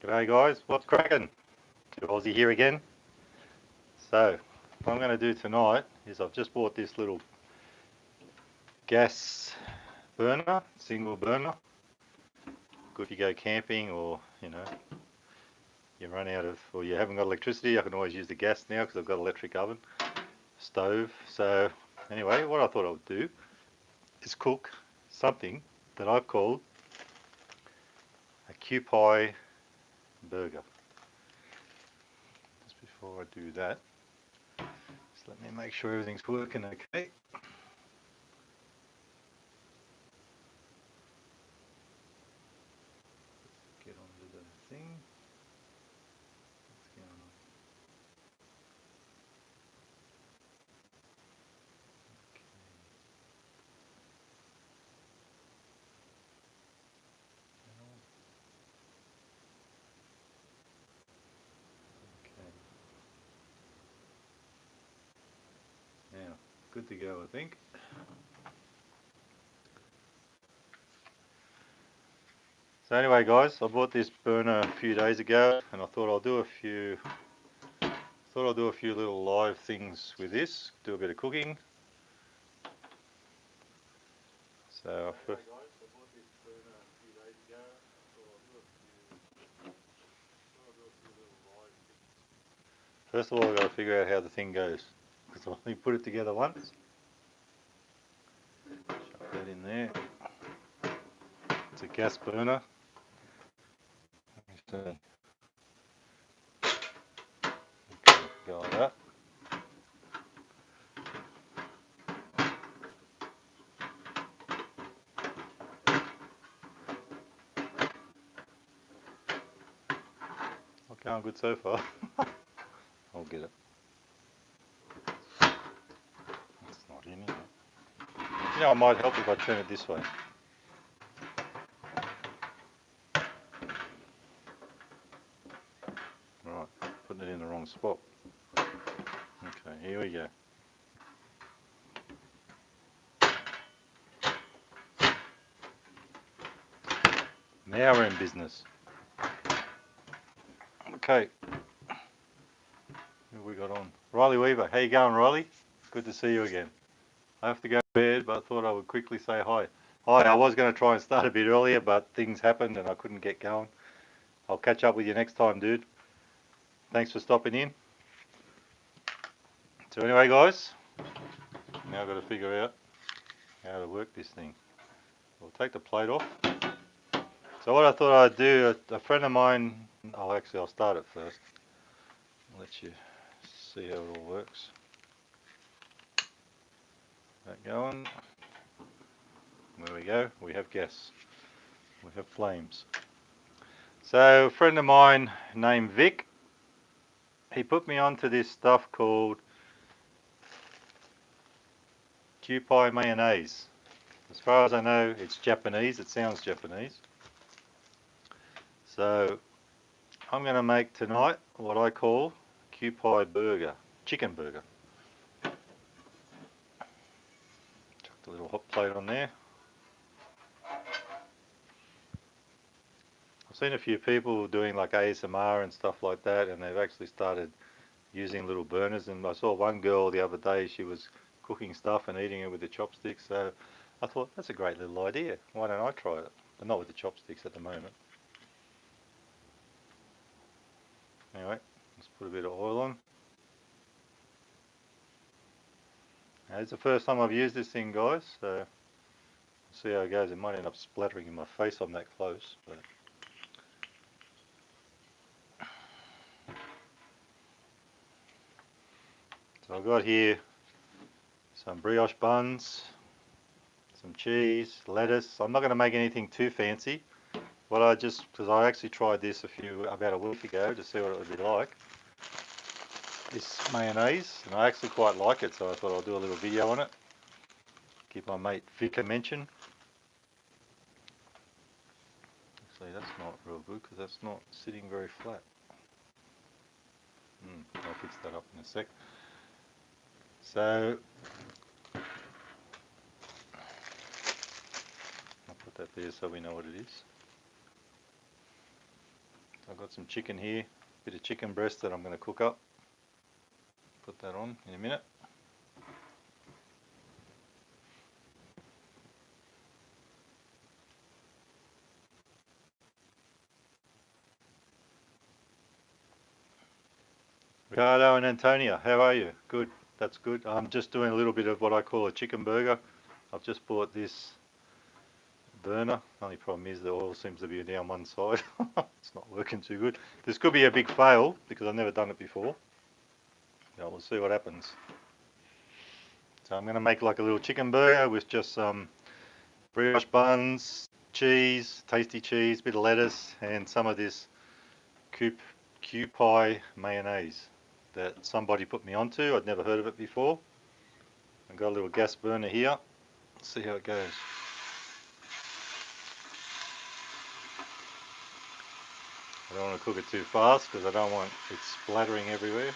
G'day guys, what's cracking? To Aussie here again. So, what I'm going to do tonight is I've just bought this little gas burner, single burner. Good if you go camping or, you run out of, or you haven't got electricity. I can always use the gas now because I've got an electric oven, stove. So, anyway, what I thought I would do is cook something that I've called a Kewpie burger. Just before I do that, just let me make sure everything's working okay. Get onto the thing. What's going on? Okay. Now, good to go, I think. So anyway, guys, I bought this burner a few days ago, and I thought I'll do a few little live things with this. Do a bit of cooking. So first of all, I've got to figure out how the thing goes, because I only put it together once. Chuck that in there. It's a gas burner. Okay, go like that. Not going good so far. I'll get it. It's not in here. You know, it might help if I turn it this way. Right, putting it in the wrong spot. Okay, here we go. Now we're in business. Okay. Who have we got on? Riley Weaver. How you going, Riley? Good to see you again. I have to go to bed, but I thought I would quickly say hi. Hi, I was going to try and start a bit earlier, but things happened and I couldn't get going. I'll catch up with you next time, dude. Thanks for stopping in. So anyway, guys, now I've got to figure out how to work this thing. We'll take the plate off. So what I thought I'd do, a friend of mine, I'll start it first. I'll let you see how it all works. That going. There we go. We have gas. We have flames. So a friend of mine named Vic, he put me onto this stuff called Kewpie mayonnaise. As far as I know, it's Japanese. It sounds Japanese. So I'm going to make tonight what I call Kewpie burger, chicken burger. Chuck the little hot plate on there. I've seen a few people doing like ASMR and stuff like that, and they've actually started using little burners. And I saw one girl the other day, she was cooking stuff and eating it with the chopsticks. So I thought, that's a great little idea. Why don't I try it? But not with the chopsticks at the moment. Anyway, let's put a bit of oil on. Now, it's the first time I've used this thing, guys, so we'll see how it goes. It might end up splattering in my face, I'm that close. But so I've got here some brioche buns, some cheese, lettuce. I'm not going to make anything too fancy. Because I actually tried this about a week ago to see what it would be like. This mayonnaise, and I actually quite like it, so I thought I'll do a little video on it. Give my mate Vic a mention. Actually, that's not real good because that's not sitting very flat. I'll fix that up in a sec. So I'll put that there so we know what it is. I've got some chicken here, bit of chicken breast that I'm going to cook up. Put that on in a minute. Ricardo and Antonia, how are you? Good, that's good. I'm just doing a little bit of what I call a chicken burger. I've just bought this burner. Only problem is the oil seems to be down one side. It's not working too good. This could be a big fail because I've never done it before. Yeah, we'll see what happens. So I'm going to make like a little chicken burger with just some brioche buns, cheese, tasty cheese, bit of lettuce, and some of this Kewpie mayonnaise that somebody put me onto. I'd never heard of it before. I've got a little gas burner here. Let's see how it goes. I don't want to cook it too fast because I don't want it splattering everywhere.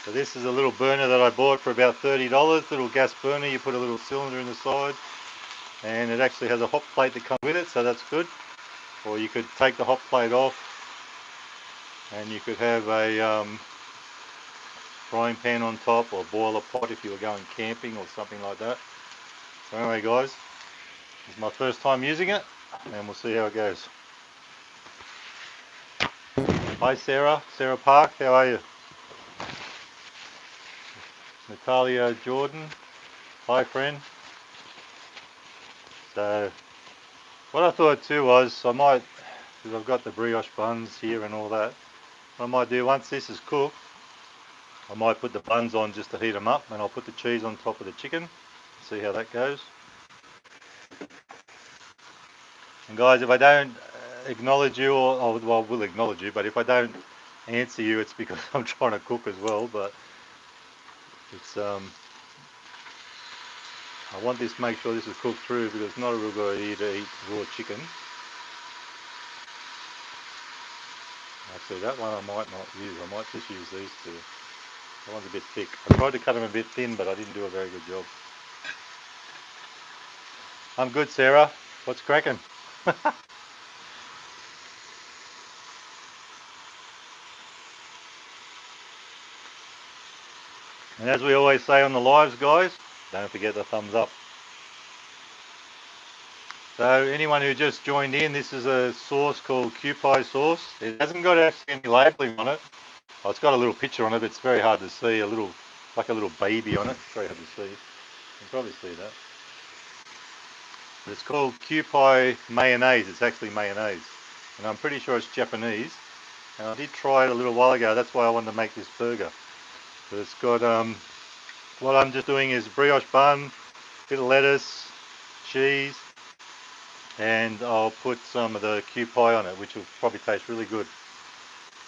So this is a little burner that I bought for about $30, little gas burner. You put a little cylinder in the side and it actually has a hot plate that comes with it, so that's good. Or you could take the hot plate off and you could have a frying pan on top or boiler pot if you were going camping or something like that. So anyway guys, this is my first time using it and we'll see how it goes. Hi Sarah Park, how are you? Natalia Jordan, hi friend. So what I thought too was I might, because I've got the brioche buns here and all that, what I might do once this is cooked, I might put the buns on just to heat them up and I'll put the cheese on top of the chicken, see how that goes. And guys, if I don't acknowledge you, or well, I will acknowledge you, but if I don't answer you, it's because I'm trying to cook as well, but it's I want this, make sure this is cooked through because it's not a real good idea to eat raw chicken. Actually, that one I might not use. I might just use these two. That one's a bit thick. I tried to cut them a bit thin, but I didn't do a very good job. I'm good, Sarah. What's cracking? And as we always say on the lives, guys, don't forget the thumbs up. So anyone who just joined in, this is a sauce called Kewpie sauce. It hasn't got actually any labelling on it. Oh, it's got a little picture on it, but it's very hard to see. Like a little baby on it. It's very hard to see. You can probably see that. But it's called Kewpie mayonnaise. It's actually mayonnaise. And I'm pretty sure it's Japanese. And I did try it a little while ago. That's why I wanted to make this burger. But it's got, what I'm just doing is brioche bun, bit of lettuce, cheese, and I'll put some of the Kewpie on it, which will probably taste really good.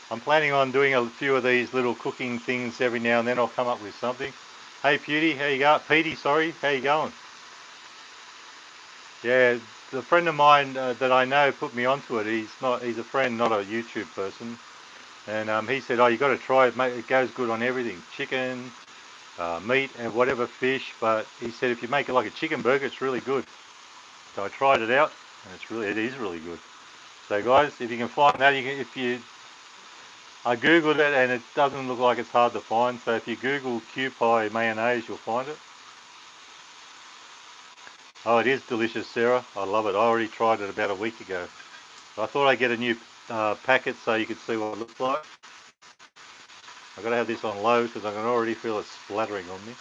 I'm planning on doing a few of these little cooking things every now and then. I'll come up with something. Hey Pewdie, how you going? Petey, sorry, how you going? Yeah, the friend of mine that I know put me onto it. He's a friend, not a YouTube person. And he said, oh, you got to try it, mate. It goes good on everything, chicken, meat, and whatever fish. But he said if you make it like a chicken burger, it's really good. So I tried it out, and it is really good. So guys, if you can find that, I googled it, and it doesn't look like it's hard to find. So if you Google Kewpie mayonnaise, you'll find it. Oh, it is delicious, Sarah. I love it. I already tried it about a week ago. I thought I'd get a new packet so you could see what it looks like. I've got to have this on low because I can already feel it splattering on me.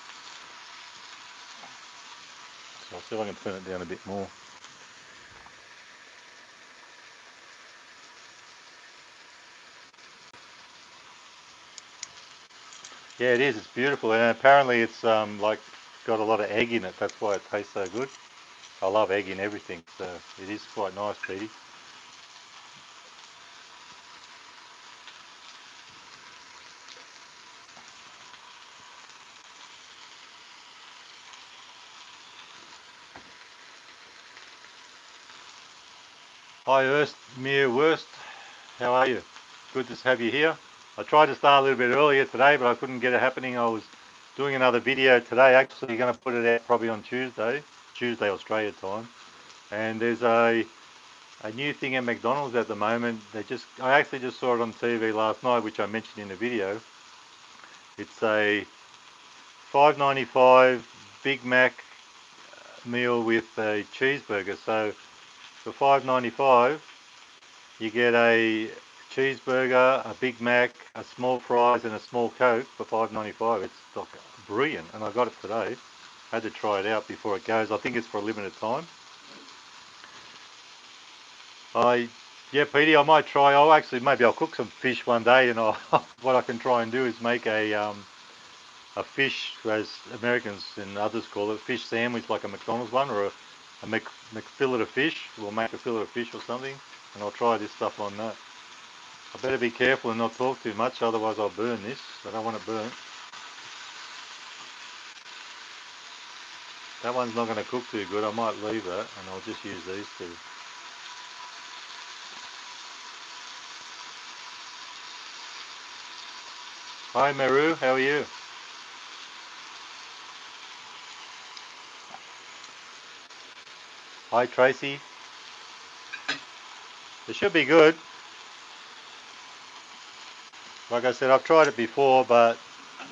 So I'll see if I can turn it down a bit more. Yeah, it is. It's beautiful, and apparently it's like got a lot of egg in it. That's why it tastes so good. I love egg in everything, so it is quite nice, Petey. Hi, Mir Wurst. How are you? Good to have you here. I tried to start a little bit earlier today, but I couldn't get it happening. I was doing another video today. Actually, going to put it out probably on Tuesday Australia time. And there's a a new thing at McDonald's at the moment. I actually just saw it on TV last night, which I mentioned in the video. It's a $5.95 Big Mac meal with a cheeseburger. So for $5.95 you get a cheeseburger, a Big Mac, a small fries and a small Coke for $5.95. It's like brilliant, and I got it today. I had to try it out before it goes. I think it's for a limited time. Yeah, Petey, I might try. Maybe I'll cook some fish one day, and what I can try and do is make a fish, as Americans and others call it, fish sandwich, like a McDonald's one, or a McFillet of fish. We'll make a fillet of fish or something, and I'll try this stuff on that. I better be careful and not talk too much, otherwise I'll burn this. I don't want it burnt. That one's not going to cook too good. I might leave that, and I'll just use these two. Hi Meru, how are you? Hi Tracy. It should be good. Like I said, I've tried it before, but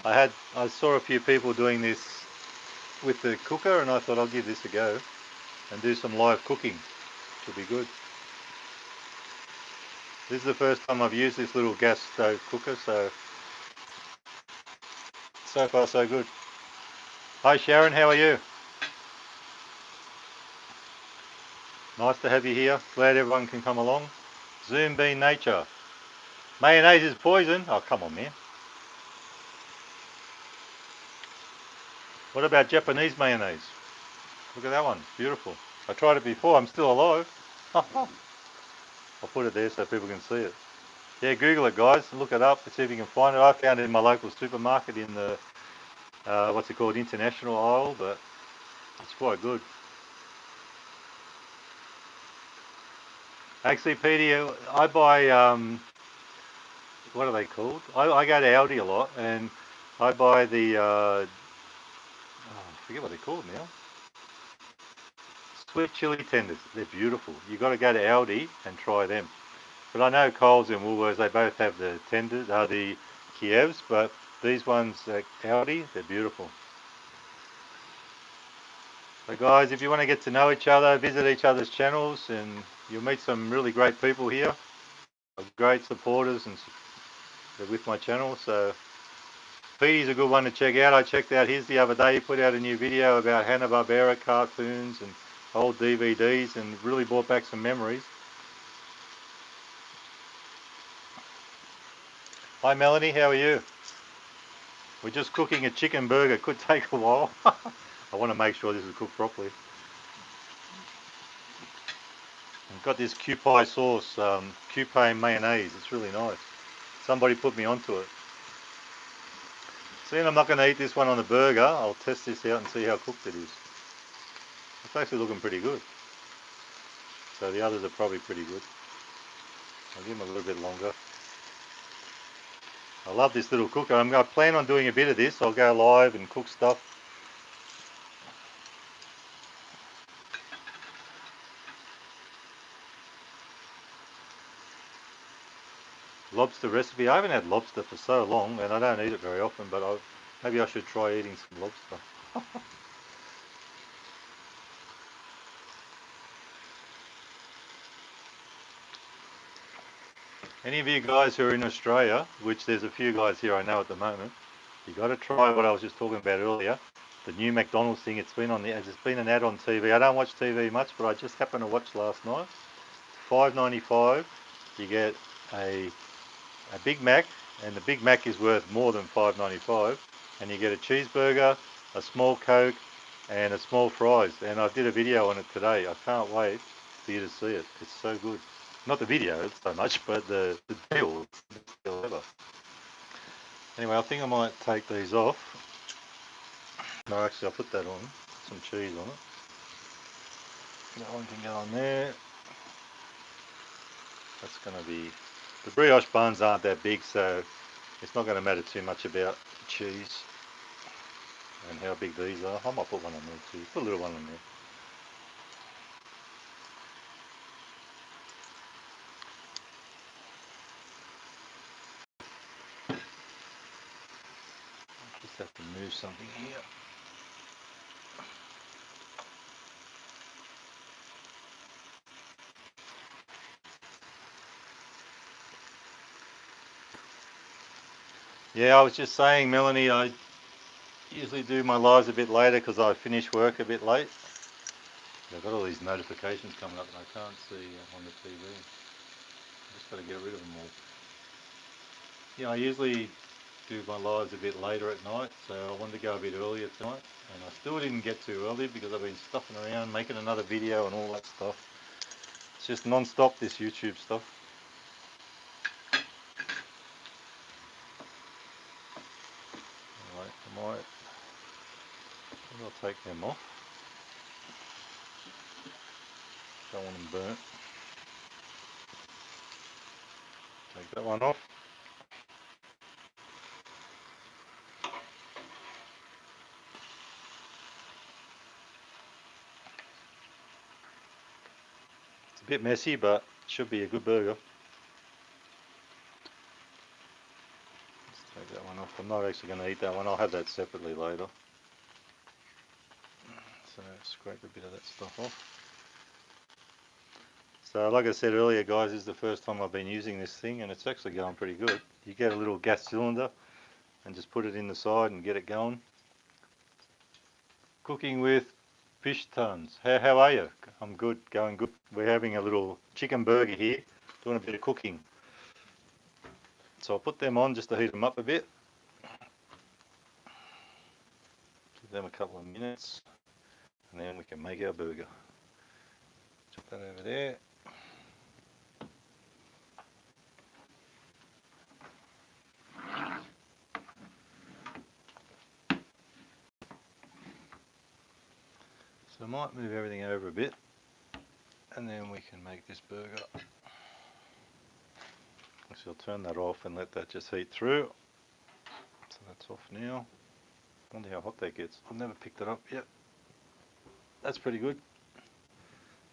I saw a few people doing this with the cooker, and I thought I'll give this a go and do some live cooking. Should be good. This is the first time I've used this little gas stove cooker, so far so good. Hi Sharon, how are you? Nice to have you here. Glad everyone can come along. Zoom Bean Nature. Mayonnaise is poison? Oh, come on, man. What about Japanese mayonnaise? Look at that one. It's beautiful. I tried it before. I'm still alive. I'll put it there so people can see it. Yeah, Google it, guys. Look it up and see if you can find it. I found it in my local supermarket in the, what's it called, international aisle, but it's quite good. Actually, Petey, I buy, what are they called? I go to Aldi a lot, and I buy the, I forget what they're called now. Sweet chili tenders. They're beautiful. You've got to go to Aldi and try them. But I know Coles and Woolworths, they both have the tenders, the Kievs, but these ones at Aldi, they're beautiful. So guys, if you want to get to know each other, visit each other's channels, and you'll meet some really great people here, great supporters, and they're with my channel. So Petey's a good one to check out. I checked out his the other day. He put out a new video about Hanna-Barbera cartoons and old DVDs, and really brought back some memories. Hi Melanie, how are you? We're just cooking a chicken burger. Could take a while. I want to make sure this is cooked properly. I've got this Kewpie sauce, Kewpie mayonnaise. It's really nice. Somebody put me onto it. Seeing I'm not going to eat this one on the burger, I'll test this out and see how cooked it is. It's actually looking pretty good. So the others are probably pretty good. I'll give them a little bit longer. I love this little cooker. I plan on doing a bit of this. I'll go live and cook stuff. Lobster recipe. I haven't had lobster for so long, and I don't eat it very often, but maybe I should try eating some lobster. Any of you guys who are in Australia, which there's a few guys here I know at the moment, you got to try what I was just talking about earlier. The new McDonald's thing. It's been an ad on TV. I don't watch TV much, but I just happened to watch last night. $5.95. You get a Big Mac, and the Big Mac is worth more than $5.95. And you get a cheeseburger, a small Coke, and a small fries. And I did a video on it today. I can't wait for you to see it. It's so good. Not the video so much, but the deal. The deal ever. Anyway, I think I might take these off. No, actually, I'll put that on. Some cheese on it. That one can go on there. That's going to be... The brioche buns aren't that big, so it's not going to matter too much about the cheese and how big these are. I might put one on there too. Put a little one on there. remove something here. Yeah, I was just saying, Melanie, I usually do my lives a bit later because I finish work a bit late. I've got all these notifications coming up and I can't see on the TV. I just got to get rid of them all. Yeah, I usually do my lives a bit later at night, so I wanted to go a bit earlier tonight, and I still didn't get too early because I've been stuffing around, making another video and all that stuff. It's just non-stop, this YouTube stuff. Alright, I'll take them off. Don't want them burnt. Take that one off. It's a bit messy, but should be a good burger. Let's take that one off. I'm not actually going to eat that one. I'll have that separately later. So scrape a bit of that stuff off. So like I said earlier, guys, this is the first time I've been using this thing, and it's actually going pretty good. You get a little gas cylinder and just put it in the side and get it going. Cooking with fish tons. How are you? I'm good, going good. We're having a little chicken burger here, doing a bit of cooking. So I'll put them on just to heat them up a bit. Give them a couple of minutes, and then we can make our burger. Chuck that over there. So I might move everything over a bit, and then we can make this burger. So I'll turn that off and let that just heat through. So that's off now. I wonder how hot that gets. I've never picked it up yet. That's pretty good.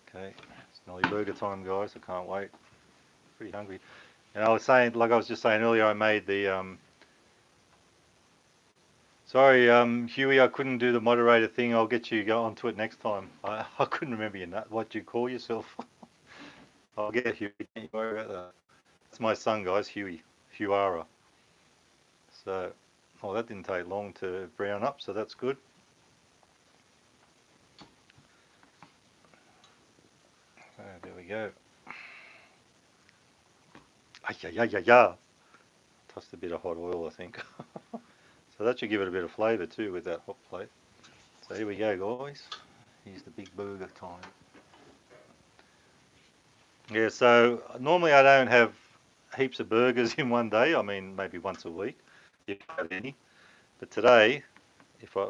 Okay, it's nearly burger time, guys. I can't wait. Pretty hungry. And I was saying, like I was just saying earlier, I made the sorry, Huey, I couldn't do the moderator thing. I'll get you go onto it next time. I couldn't remember what you call yourself. I'll get Huey. Don't you worry about that. That's my son, guys, Huey. Huara. So, oh, that didn't take long to brown up, so that's good. There we go. Yeah. Tossed a bit of hot oil, I think. So that should give it a bit of flavour too with that hot plate. So here we go, guys. Here's the big burger time. Yeah, so normally I don't have heaps of burgers in one day. I mean, maybe once a week, if I have any. But today,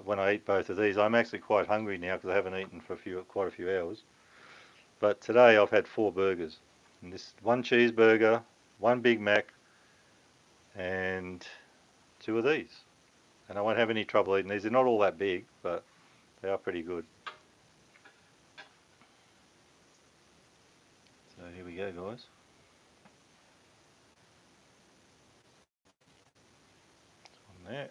when I eat both of these, I'm actually quite hungry now because I haven't eaten for quite a few hours. But today I've had 4 burgers. And this one cheeseburger, one Big Mac, and 2 of these. And I won't have any trouble eating these. They're not all that big, but they are pretty good. So here we go, guys. On there.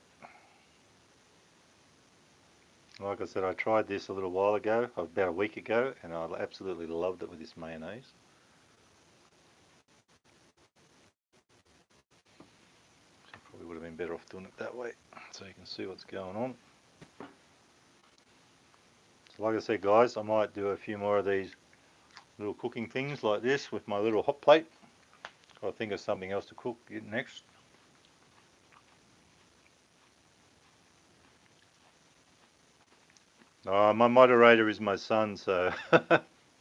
Like I said, I tried this a little while ago, about a week ago, and I absolutely loved it with this mayonnaise. So probably would have been better off doing it that way, so you can see what's going on. So like I said, guys, I might do a few more of these little cooking things like this with my little hot plate. I'll think of something else to cook next. My moderator is my son, so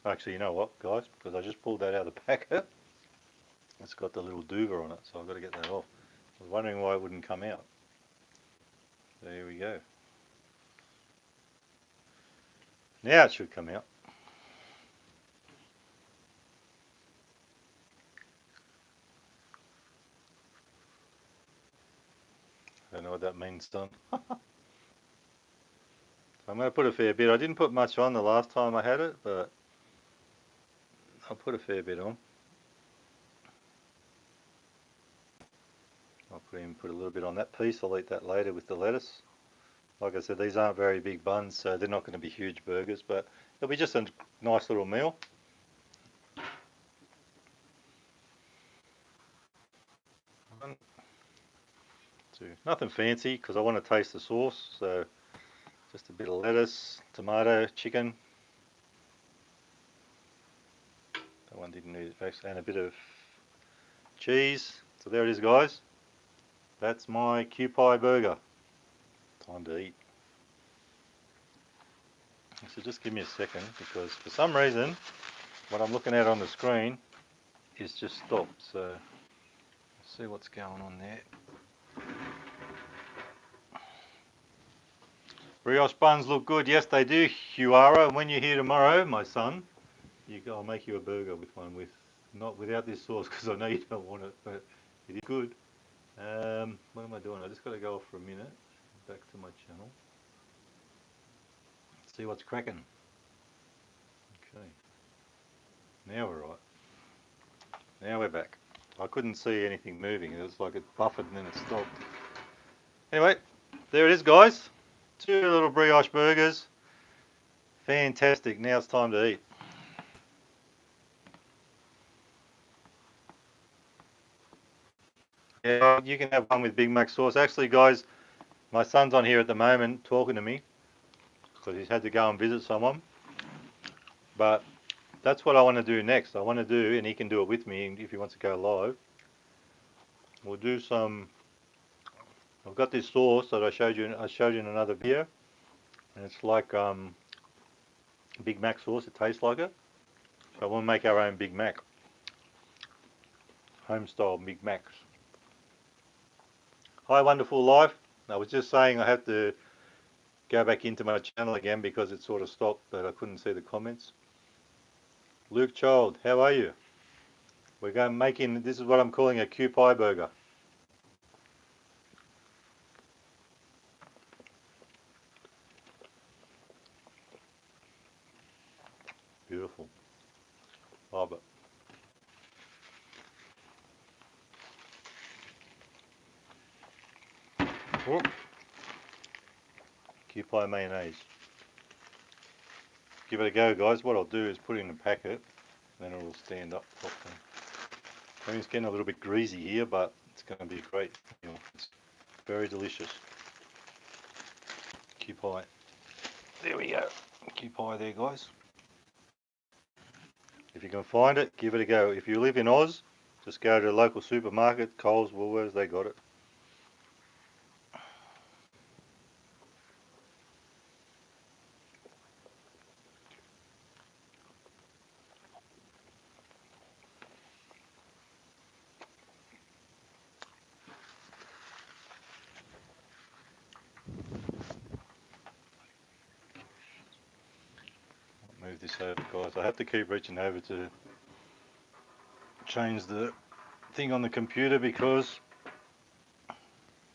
actually, you know what, guys, because I just pulled that out of the packet. It's got the little doover on it, so I've got to get that off. I was wondering why it wouldn't come out. There we go. Now it should come out. I don't know what that means, son. I'm going to put a fair bit. I didn't put much on the last time I had it, but I'll put a fair bit on. I'll put a little bit on that piece. I'll eat that later with the lettuce. Like I said, these aren't very big buns, so they're not going to be huge burgers, but it'll be just a nice little meal. Nothing fancy because I want to taste the sauce, so just a bit of lettuce, tomato, chicken. That one didn't need it, and a bit of cheese. So there it is, guys. That's my Kewpie burger. Time to eat. So just give me a second, because for some reason what I'm looking at on the screen is just stopped. So let's see what's going on there. Brioche buns look good. Yes, they do, Huara. When you're here tomorrow, my son, I'll make you a burger with one, not without this sauce, because I know you don't want it, but it is good. What am I doing? I just got to go off for a minute. Back to my channel. See what's cracking. Okay. Now we're right. Now we're back. I couldn't see anything moving. It was like it buffered and then it stopped. Anyway, there it is, guys. 2 little brioche burgers. Fantastic. Now it's time to eat. Yeah, you can have one with Big Mac sauce. Actually, guys, my son's on here at the moment talking to me because he's had to go and visit someone. But that's what I want to do next. I want to do, and he can do it with me if he wants to go live. We'll do some. I've got this sauce that I showed you in another video, and it's like Big Mac sauce. It tastes like it. So we'll make our own Big Mac, home style Big Macs. Hi, wonderful life. I was just saying I had to go back into my channel again because it sort of stopped, but I couldn't see the comments. Luke Child, how are you? We're going making, this is what I'm calling a Kewpie burger. Beautiful. Love it. Oh. Kewpie mayonnaise. Give it a go, guys. What I'll do is put it in a packet, and then it will stand up properly. I mean, it's getting a little bit greasy here, but it's going to be a great meal. It's very delicious. Kewpie. There we go. Kewpie there, guys. If you can find it, give it a go. If you live in Oz, just go to a local supermarket, Coles, Woolworths, they got it. Move this over, guys. I have to keep reaching over to change the thing on the computer because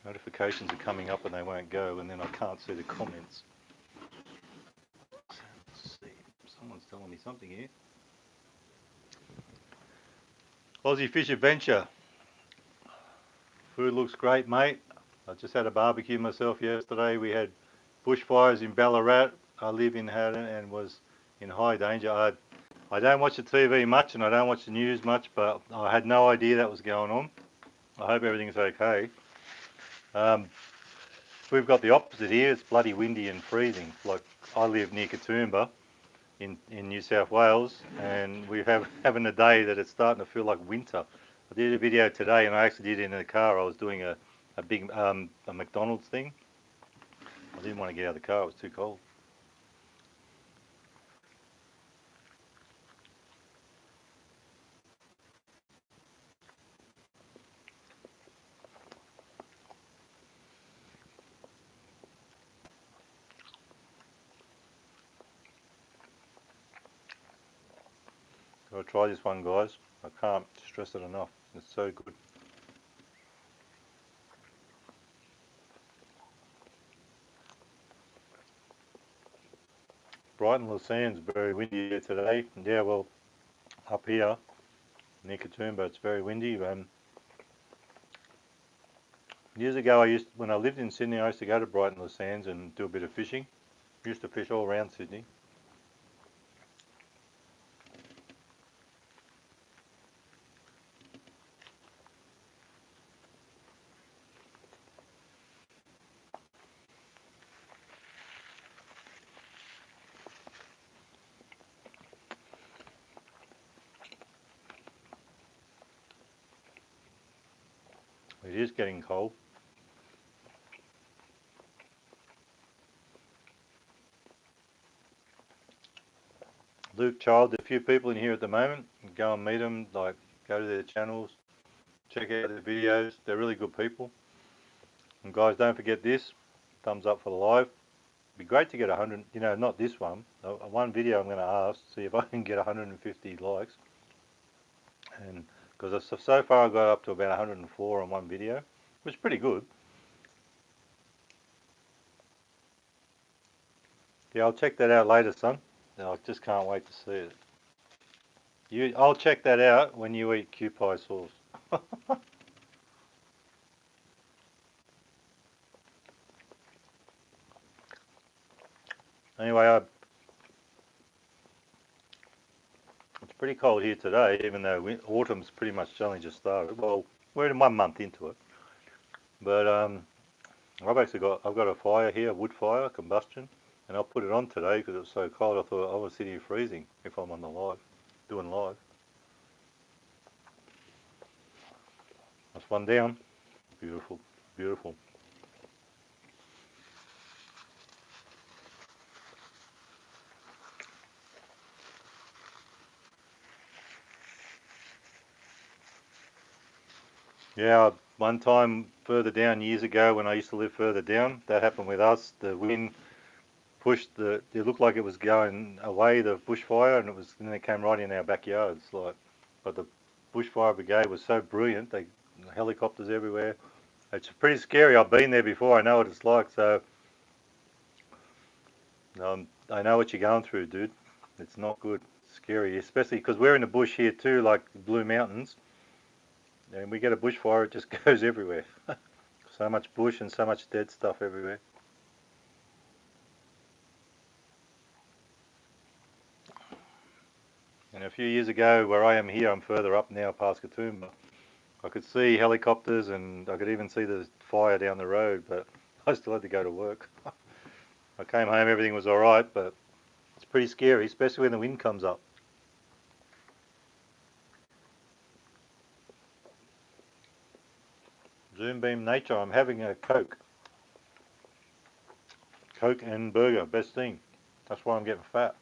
notifications are coming up and they won't go, and then I can't see the comments. Let's see. Someone's telling me something here. Aussie Fish Adventure. Food looks great, mate. I just had a barbecue myself yesterday. We had bushfires in Ballarat. I live in Haddon and was in high danger. I don't watch the TV much and I don't watch the news much, but I had no idea that was going on. I hope everything's okay. We've got the opposite here. It's bloody windy and freezing. Like, I live near Katoomba in New South Wales, and we're having a day that it's starting to feel like winter. I did a video today, and I actually did it in the car. I was doing a big a McDonald's thing. I didn't want to get out of the car. It was too cold. Gotta try this one, guys. I can't stress it enough. It's so good. Brighton La Sands, very windy here today. Yeah, well, up here near Katoomba, it's very windy. Years ago, when I lived in Sydney, I used to go to Brighton Le Sands and do a bit of fishing. Used to fish all around Sydney. It is getting cold. Luke Child, a few people in here at the moment. Go and meet them, like go to their channels, check out their videos. They're really good people. And guys, don't forget this. Thumbs up for the live. It'd be great to get 100, not this one. One video I'm going to ask, see if I can get 150 likes. And because so far I got up to about 104 on one video, which is pretty good. Yeah, I'll check that out later, son. I just can't wait to see it. I'll check that out when you eat Kewpie sauce. Anyway, it's pretty cold here today, even though autumn's pretty much only just started. Well, we're in 1 month into it. But I've got a fire here, a wood fire, combustion, and I'll put it on today because it was so cold. I thought I was sitting here freezing if I'm on the live, doing live. That's one down. Beautiful, beautiful. Yeah, one time further down years ago when I used to live further down, that happened with us. The wind pushed it looked like it was going away, the bushfire, and then it came right in our backyards. But the bushfire brigade was so brilliant. Helicopters everywhere. It's pretty scary. I've been there before. I know what it's like. So I know what you're going through, dude. It's not good. It's scary, especially because we're in the bush here too, like Blue Mountains. And we get a bushfire, it just goes everywhere. So much bush and so much dead stuff everywhere. And a few years ago, where I am here, I'm further up now past Katoomba. I could see helicopters and I could even see the fire down the road, but I still had to go to work. I came home, everything was alright, but it's pretty scary, especially when the wind comes up. Zoom Beam Nature, I'm having a Coke. Coke and burger, best thing. That's why I'm getting fat.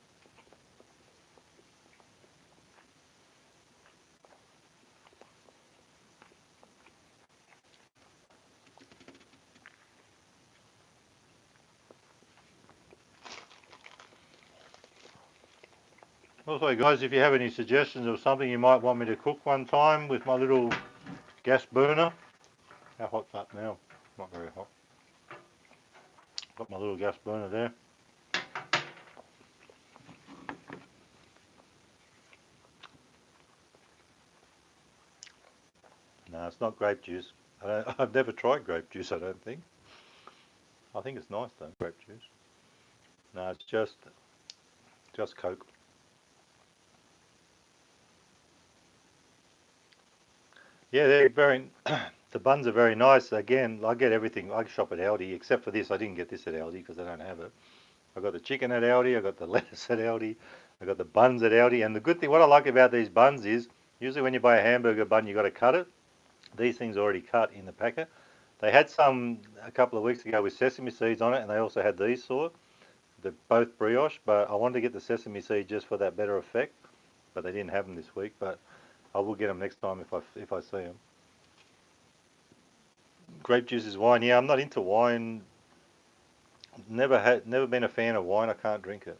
Also guys, if you have any suggestions of something you might want me to cook one time with my little gas burner. How hot's that now? Not very hot. Got my little gas burner there. No, it's not grape juice. I've never tried grape juice, I don't think. I think it's nice though, grape juice. No, it's just Coke. Yeah, they're very, the buns are very nice. Again, I get everything. I shop at Aldi, except for this. I didn't get this at Aldi because I don't have it. I got the chicken at Aldi, I got the lettuce at Aldi, I got the buns at Aldi. And the good thing, what I like about these buns is, usually when you buy a hamburger bun, you got to cut it. These things are already cut in the packet. They had some a couple of weeks ago with sesame seeds on it, and they also had these sort. They're both brioche, but I wanted to get the sesame seed just for that better effect. But they didn't have them this week. But I will get them next time if I see them. Grape juice is wine. Yeah, I'm not into wine. Never been a fan of wine. I can't drink it.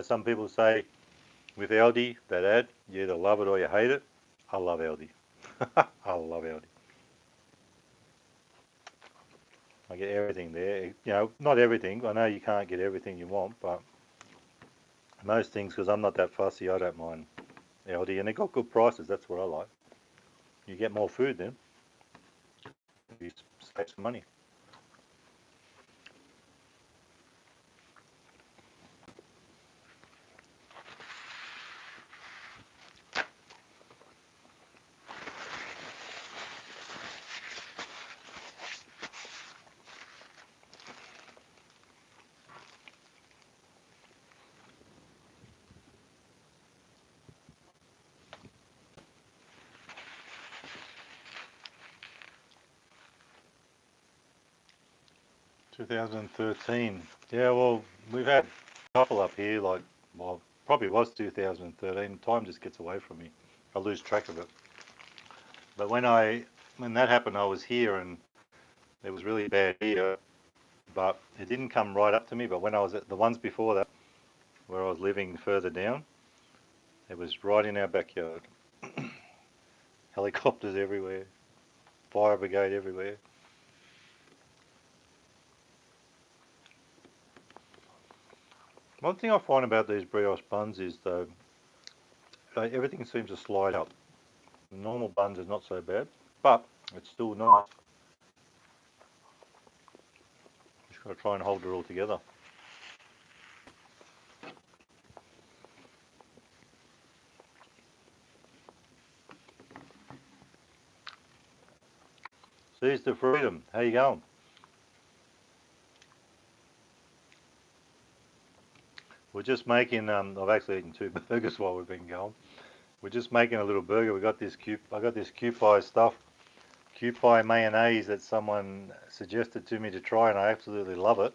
Some people say with Aldi, that ad, you either love it or you hate it. I love Aldi. I love Aldi. I get everything there. You know, not everything. I know you can't get everything you want, but most things, because I'm not that fussy, I don't mind Aldi. And they got good prices. That's what I like. You get more food then. You save some money. 2013. Yeah, well, we've had a couple up here, like, well, probably was 2013. Time just gets away from me. I lose track of it. But when that happened, I was here and it was really bad here, but it didn't come right up to me. But when I was at the ones before that, where I was living further down, it was right in our backyard. Helicopters everywhere, fire brigade everywhere. One thing I find about these brioche buns is though, everything seems to slide up. Normal buns is not so bad, but it's still nice. Just got to try and hold it all together. Seize the freedom. How you going? We're just making. I've actually eaten two burgers while we've been going. We're just making a little burger. We got this I got this Kewpie stuff, Kewpie mayonnaise that someone suggested to me to try, and I absolutely love it.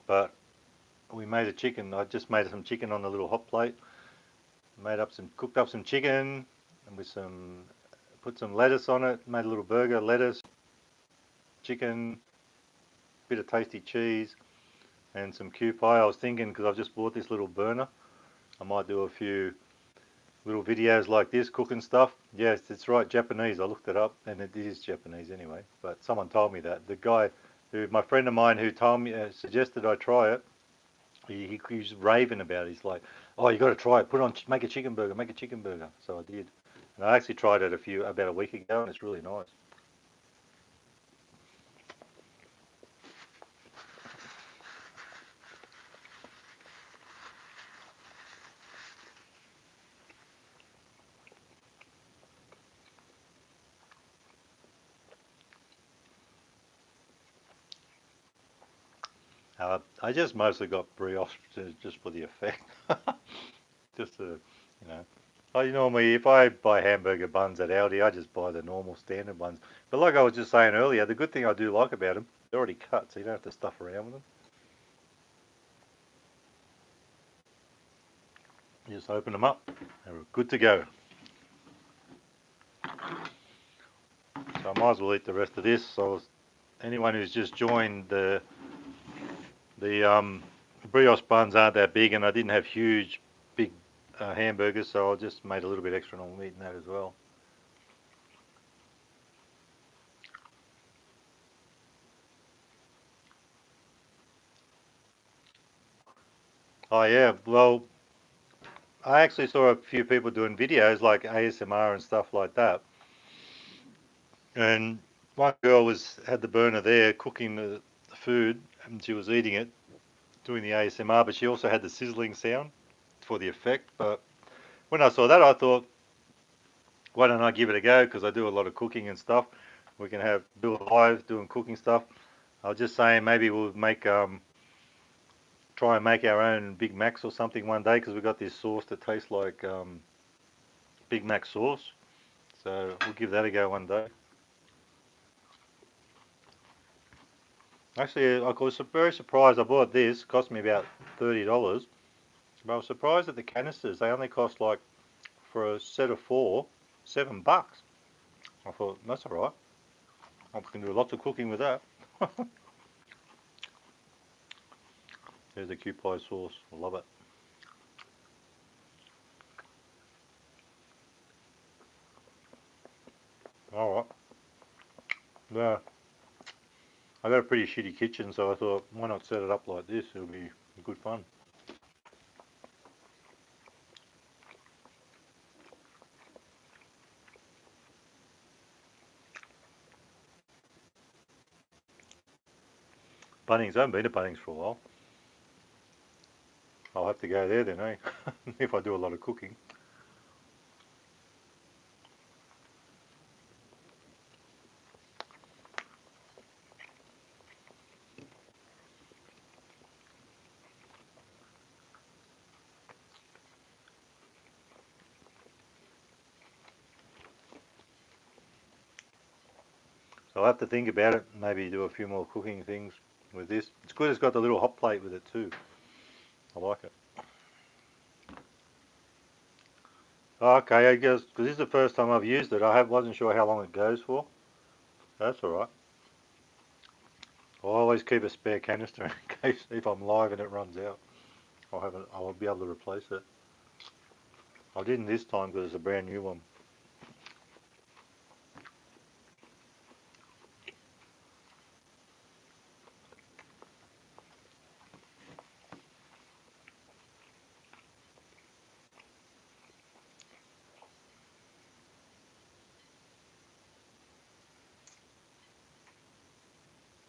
But we made a chicken. I just made some chicken on a little hot plate. Cooked up some chicken, and put some lettuce on it. Made a little burger, lettuce, chicken, bit of tasty cheese, and some Kewpie. I was thinking because I've just bought this little burner, I might do a few little videos like this cooking stuff. Yes, it's right, Japanese. I looked it up, and it is Japanese anyway. But someone told me that my friend of mine who told me suggested I try it. He's raving about it. He's like, "Oh, you got to try it. Make a chicken burger. Make a chicken burger." So I did, and I actually tried it about a week ago, and it's really nice. I just mostly got brioche just for the effect, just to, you know. I normally, if I buy hamburger buns at Aldi, I just buy the normal standard ones. But like I was just saying earlier, the good thing I do like about them, they're already cut, so you don't have to stuff around with them. You just open them up, and we're good to go. So I might as well eat the rest of this. So anyone who's just joined the brioche buns aren't that big, and I didn't have huge, big hamburgers, so I just made a little bit extra, and I'm eating that as well. Oh yeah, well, I actually saw a few people doing videos like ASMR and stuff like that, and one girl had the burner there cooking the food, and she was eating it, doing the ASMR, but she also had the sizzling sound for the effect. But when I saw that, I thought, why don't I give it a go? Because I do a lot of cooking and stuff. We can do it live doing cooking stuff. I was just saying maybe we'll try and make our own Big Macs or something one day because we've got this sauce that tastes like Big Mac sauce. So we'll give that a go one day. Actually, I was very surprised. I bought this. It cost me about $30. But I was surprised at the canisters. They only cost like, for a set of four, $7. I thought, that's all right. I can do lots of cooking with that. There's the Kewpie sauce. I love it. Alright. Yeah. I got a pretty shitty kitchen, so I thought, why not set it up like this? It'll be good fun. Bunnings, I haven't been to Bunnings for a while. I'll have to go there then, eh? If I do a lot of cooking. So I'll have to think about it, maybe do a few more cooking things with this. It's good it's got the little hot plate with it too. I like it. Oh, okay, I guess, because this is the first time I've used it, wasn't sure how long it goes for. That's alright. I'll always keep a spare canister in case if I'm live and it runs out. I'll be able to replace it. I didn't this time because it's a brand new one.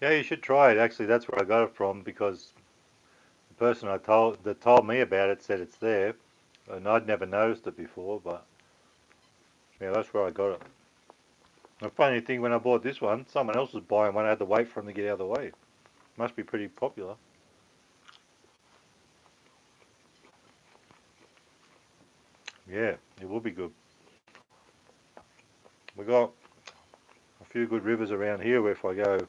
Yeah, you should try it. Actually, that's where I got it from because the person that told me about it said it's there, and I'd never noticed it before. But yeah, that's where I got it. The funny thing, when I bought this one, someone else was buying one. I had to wait for them to get out of the way. Must be pretty popular. Yeah, it will be good. We got a few good rivers around here where if I go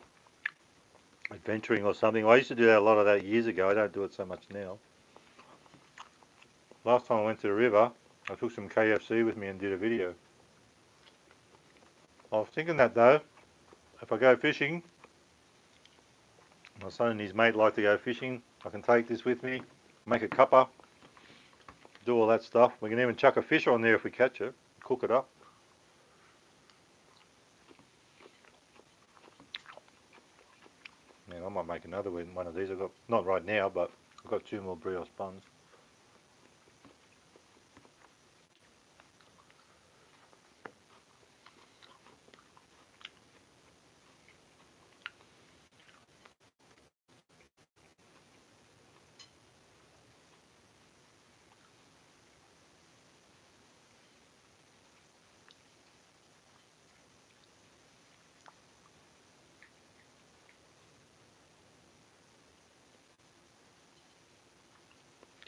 adventuring or something, I used to do that a lot of that years ago. I don't do it so much now. Last time I went to the river, I took some KFC with me and did a video. I was thinking that though, if I go fishing, my son and his mate like to go fishing, I can take this with me, make a cuppa, do all that stuff. We can even chuck a fish on there if we catch it, cook it up. Yeah, I might make another one of these. I've got, not right now, but I've got 2 more brioche buns.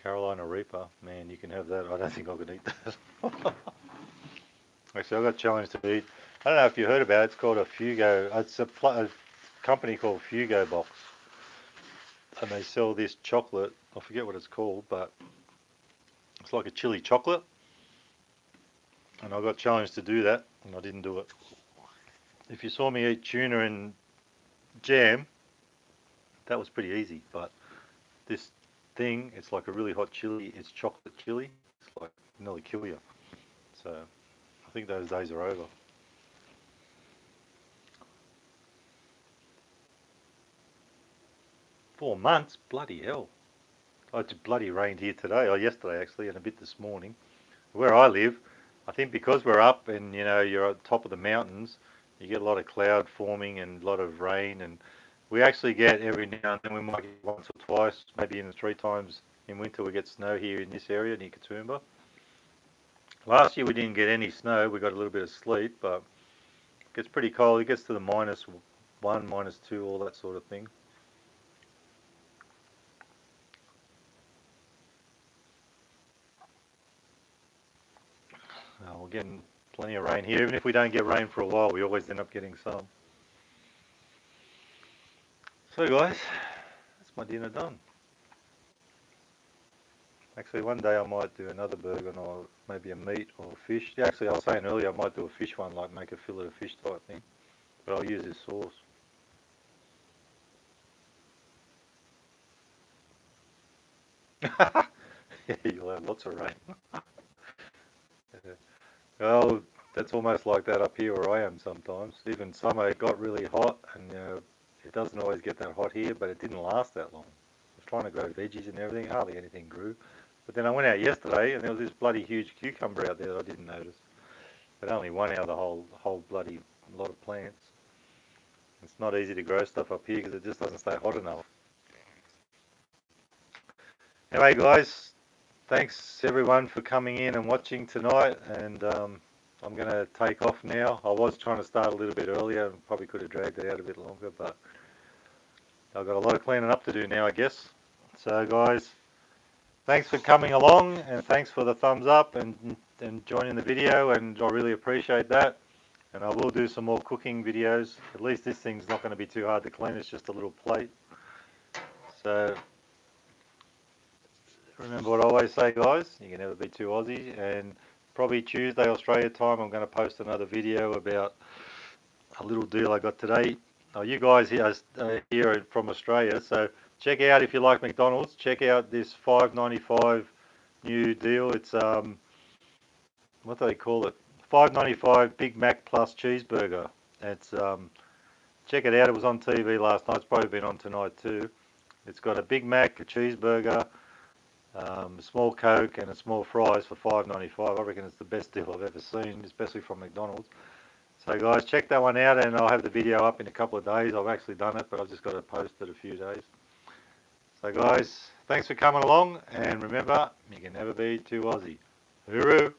Carolina Reaper, man, you can have that. I don't think I could eat that. Actually, I've got a challenge to eat. I don't know if you heard about it. It's called a Fugo. It's a company called Fugo Box, and they sell this chocolate. I forget what it's called, but it's like a chili chocolate. And I got challenged to do that, and I didn't do it. If you saw me eat tuna and jam, that was pretty easy. But this thing, it's like a really hot chili. It's chocolate chili. It's like nearly kill you. So I think those days are over. 4 months? Bloody hell. Oh, it's bloody rained here today, or yesterday actually, and a bit this morning. Where I live, I think because we're up and you're on top of the mountains, you get a lot of cloud forming and a lot of rain, and we actually get every now and then we might get once or twice, maybe even 3 times in winter we get snow here in this area near Katoomba. Last year we didn't get any snow, we got a little bit of sleet, but it gets pretty cold. It gets to the -1, -2, all that sort of thing. We're getting plenty of rain here. Even if we don't get rain for a while, we always end up getting some. So guys, that's my dinner done. Actually, one day I might do another burger, or maybe a meat or fish. Yeah, actually, I was saying earlier I might do a fish one, like make a fillet of fish type thing. But I'll use this sauce. Yeah, you'll have lots of rain. Well, that's almost like that up here where I am sometimes. Even summer it got really hot, and it doesn't always get that hot here, but it didn't last that long. I was trying to grow veggies and everything, hardly anything grew. But then I went out yesterday and there was this bloody huge cucumber out there that I didn't notice. But only one out of the whole bloody lot of plants. It's not easy to grow stuff up here because it just doesn't stay hot enough. Anyway, guys, thanks everyone for coming in and watching tonight. And I'm going to take off now. I was trying to start a little bit earlier and probably could have dragged it out a bit longer, but I've got a lot of cleaning up to do now, I guess. So, guys, thanks for coming along, and thanks for the thumbs up and joining the video, and I really appreciate that. And I will do some more cooking videos. At least this thing's not going to be too hard to clean. It's just a little plate. So remember what I always say, guys, you can never be too Aussie. And probably Tuesday Australia time, I'm going to post another video about a little deal I got today. Oh, you guys here from Australia, so check out, if you like McDonald's, check out this $5.95 new deal. It's what do they call it? $5.95 Big Mac plus cheeseburger. It's check it out. It was on TV last night. It's probably been on tonight too. It's got a Big Mac, a cheeseburger, a small Coke, and a small fries for $5.95. I reckon it's the best deal I've ever seen, especially from McDonald's. So guys, check that one out, and I'll have the video up in a couple of days. I've actually done it, but I've just got to post it a few days. So guys, thanks for coming along, and remember, you can never be too Aussie. Hooroo!